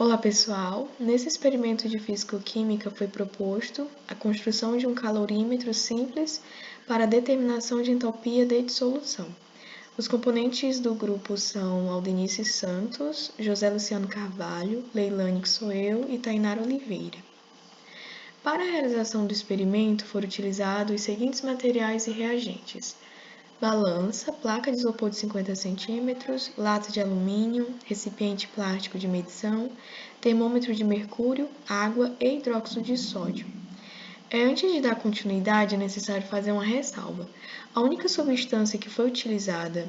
Olá pessoal, nesse experimento de físico-química foi proposto a construção de um calorímetro simples para a determinação de entropia de dissolução. Os componentes do grupo são Aldenice Santos, José Luciano Carvalho, Leilane que sou eu e Tainara Oliveira. Para a realização do experimento foram utilizados os seguintes materiais e reagentes: balança, placa de isopor de 50 cm, lata de alumínio, recipiente plástico de medição, termômetro de mercúrio, água e hidróxido de sódio. Antes de dar continuidade, é necessário fazer uma ressalva. A única substância que foi utilizada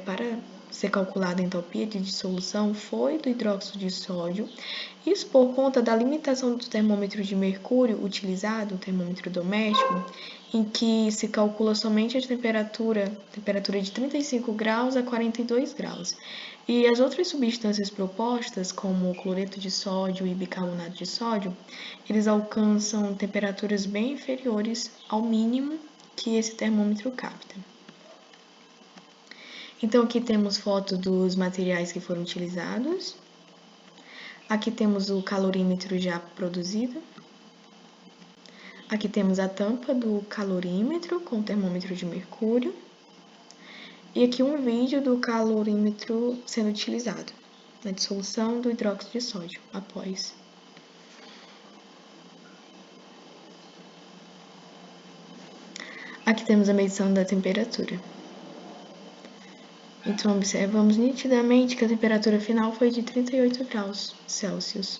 para ser calculada a entropia de dissolução foi do hidróxido de sódio, isso por conta da limitação do termômetro de mercúrio utilizado, o termômetro doméstico, em que se calcula somente a temperatura de 35 graus a 42 graus. E as outras substâncias propostas, como o cloreto de sódio e bicarbonato de sódio, eles alcançam temperaturas bem inferiores ao mínimo que esse termômetro capta. Então, aqui temos foto dos materiais que foram utilizados. Aqui temos o calorímetro já produzido. Aqui temos a tampa do calorímetro com o termômetro de mercúrio. E aqui um vídeo do calorímetro sendo utilizado na dissolução do hidróxido de sódio após. Aqui temos a medição da temperatura. Então, observamos nitidamente que a temperatura final foi de 38 graus Celsius.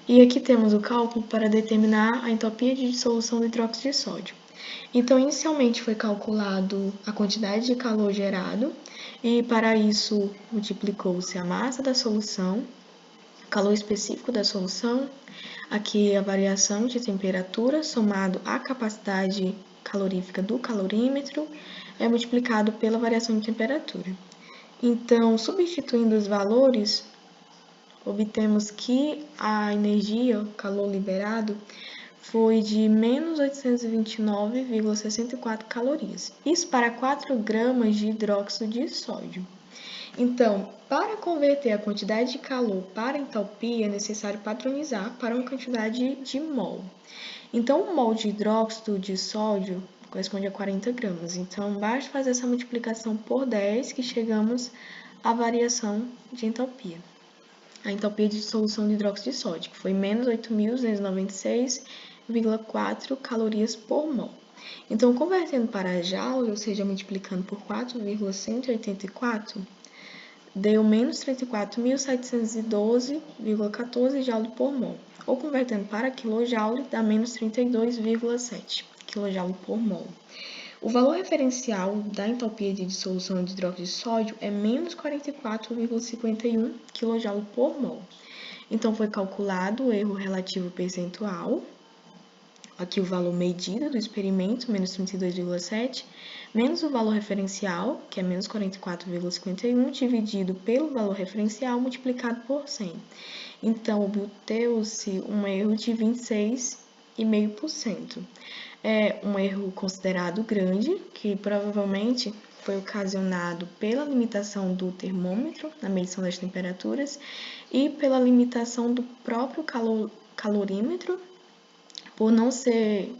E aqui temos o cálculo para determinar a entropia de dissolução do hidróxido de sódio. Então, inicialmente foi calculado a quantidade de calor gerado, e para isso multiplicou-se a massa da solução, o calor específico da solução, aqui a variação de temperatura somado à capacidade calorífica do calorímetro, é multiplicado pela variação de temperatura. Então, substituindo os valores, obtemos que a energia, o calor liberado, foi de menos 829,64 calorias. Isso para 4 gramas de hidróxido de sódio. Então, para converter a quantidade de calor para entalpia, é necessário padronizar para uma quantidade de mol. Então, 1 mol de hidróxido de sódio corresponde a 40 gramas. Então, basta fazer essa multiplicação por 10 que chegamos à variação de entalpia. A entropia de dissolução de hidróxido de sódio, que foi menos 8.296,4 calorias por mol. Então, convertendo para joule, ou seja, multiplicando por 4,184, deu menos 34.712,14 joule por mol. Ou convertendo para quilojoule, dá menos 32,7 kJ por mol. O valor referencial da entropia de dissolução de hidróxido de sódio é menos 44,51 kJ por mol. Então, foi calculado o erro relativo percentual, aqui o valor medido do experimento, menos 32,7, menos o valor referencial, que é menos 44,51, dividido pelo valor referencial multiplicado por 100. Então, obteve-se um erro de 26,5%. É um erro considerado grande, que provavelmente foi ocasionado pela limitação do termômetro na medição das temperaturas e pela limitação do próprio calorímetro, por não ser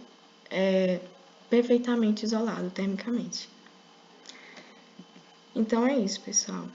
perfeitamente isolado termicamente. Então é isso, pessoal.